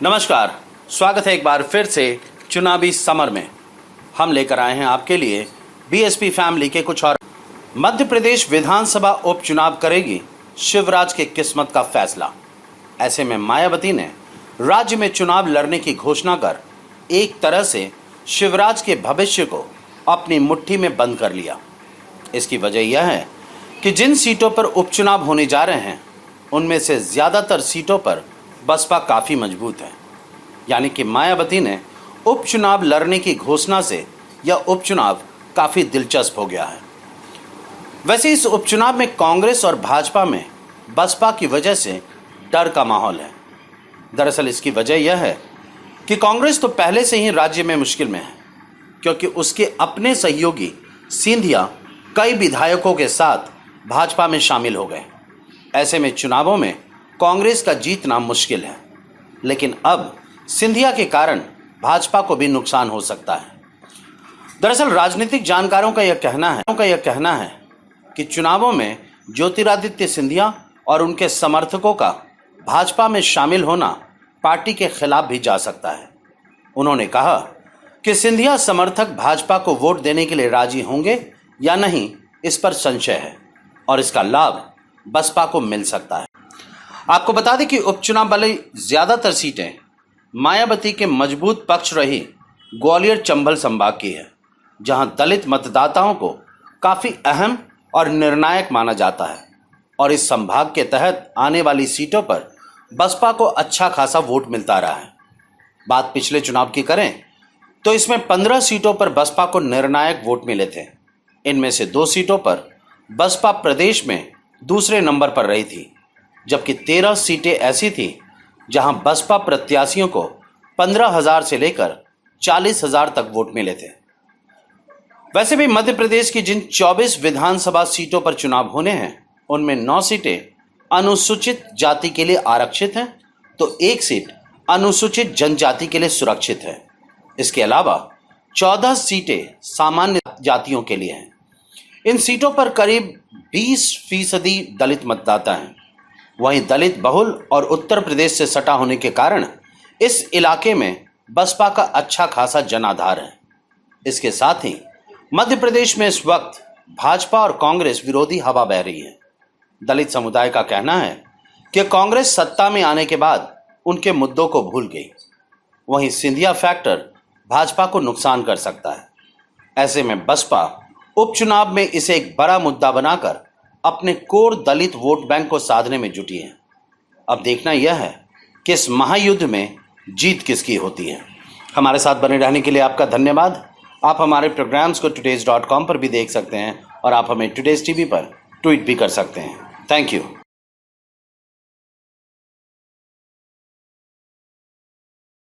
नमस्कार, स्वागत है एक बार फिर से चुनावी समर में। हम लेकर आए हैं आपके लिए बीएसपी फैमिली के कुछ और। मध्य प्रदेश विधानसभा उपचुनाव करेगी शिवराज के किस्मत का फैसला। ऐसे में मायावती ने राज्य में चुनाव लड़ने की घोषणा कर एक तरह से शिवराज के भविष्य को अपनी मुट्ठी में बंद कर लिया। इसकी वजह यह है कि जिन सीटों पर उपचुनाव होने जा रहे हैं उनमें से ज़्यादातर सीटों पर बसपा काफ़ी मजबूत है। यानी कि मायावती ने उपचुनाव लड़ने की घोषणा से यह उपचुनाव काफ़ी दिलचस्प हो गया है। वैसे इस उपचुनाव में कांग्रेस और भाजपा में बसपा की वजह से डर का माहौल है। दरअसल इसकी वजह यह है कि कांग्रेस तो पहले से ही राज्य में मुश्किल में है, क्योंकि उसके अपने सहयोगी सिंधिया कई विधायकों के साथ भाजपा में शामिल हो गए। ऐसे में चुनावों में कांग्रेस का जीतना मुश्किल है, लेकिन अब सिंधिया के कारण भाजपा को भी नुकसान हो सकता है। दरअसल राजनीतिक जानकारों का यह कहना है कि चुनावों में ज्योतिरादित्य सिंधिया और उनके समर्थकों का भाजपा में शामिल होना पार्टी के खिलाफ भी जा सकता है। उन्होंने कहा कि सिंधिया समर्थक भाजपा को वोट देने के लिए राजी होंगे या नहीं, इस पर संशय है और इसका लाभ बसपा को मिल सकता है। आपको बता दें कि उपचुनाव वाली ज़्यादातर सीटें मायावती के मजबूत पक्ष रही ग्वालियर चंबल संभाग की है, जहां दलित मतदाताओं को काफ़ी अहम और निर्णायक माना जाता है और इस संभाग के तहत आने वाली सीटों पर बसपा को अच्छा खासा वोट मिलता रहा है। बात पिछले चुनाव की करें तो इसमें 15 सीटों पर बसपा को निर्णायक वोट मिले थे। इनमें से 2 सीटों पर बसपा प्रदेश में दूसरे नंबर पर रही थी, जबकि 13 सीटें ऐसी थी जहां बसपा प्रत्याशियों को 15,000 से लेकर 40,000 तक वोट मिले थे। वैसे भी मध्य प्रदेश की जिन 24 विधानसभा सीटों पर चुनाव होने हैं उनमें 9 सीटें अनुसूचित जाति के लिए आरक्षित हैं, तो 1 सीट अनुसूचित जनजाति के लिए सुरक्षित है। इसके अलावा 14 सीटें सामान्य जातियों के लिए हैं। इन सीटों पर करीब 20% दलित मतदाता हैं। वहीं दलित बहुल और उत्तर प्रदेश से सटा होने के कारण इस इलाके में बसपा का अच्छा खासा जनाधार है। इसके साथ ही मध्य प्रदेश में इस वक्त भाजपा और कांग्रेस विरोधी हवा बह रही है। दलित समुदाय का कहना है कि कांग्रेस सत्ता में आने के बाद उनके मुद्दों को भूल गई। वहीं सिंधिया फैक्टर भाजपा को नुकसान कर सकता है। ऐसे में बसपा उपचुनाव में इसे एक बड़ा मुद्दा बनाकर अपने कोर दलित वोट बैंक को साधने में जुटी है। अब देखना यह है कि इस महायुद्ध में जीत किसकी होती है। हमारे साथ बने रहने के लिए आपका धन्यवाद। आप हमारे प्रोग्राम्स को today's.com पर भी देख सकते हैं और आप हमें टुडेज टीवी पर ट्वीट भी कर सकते हैं। Thank you.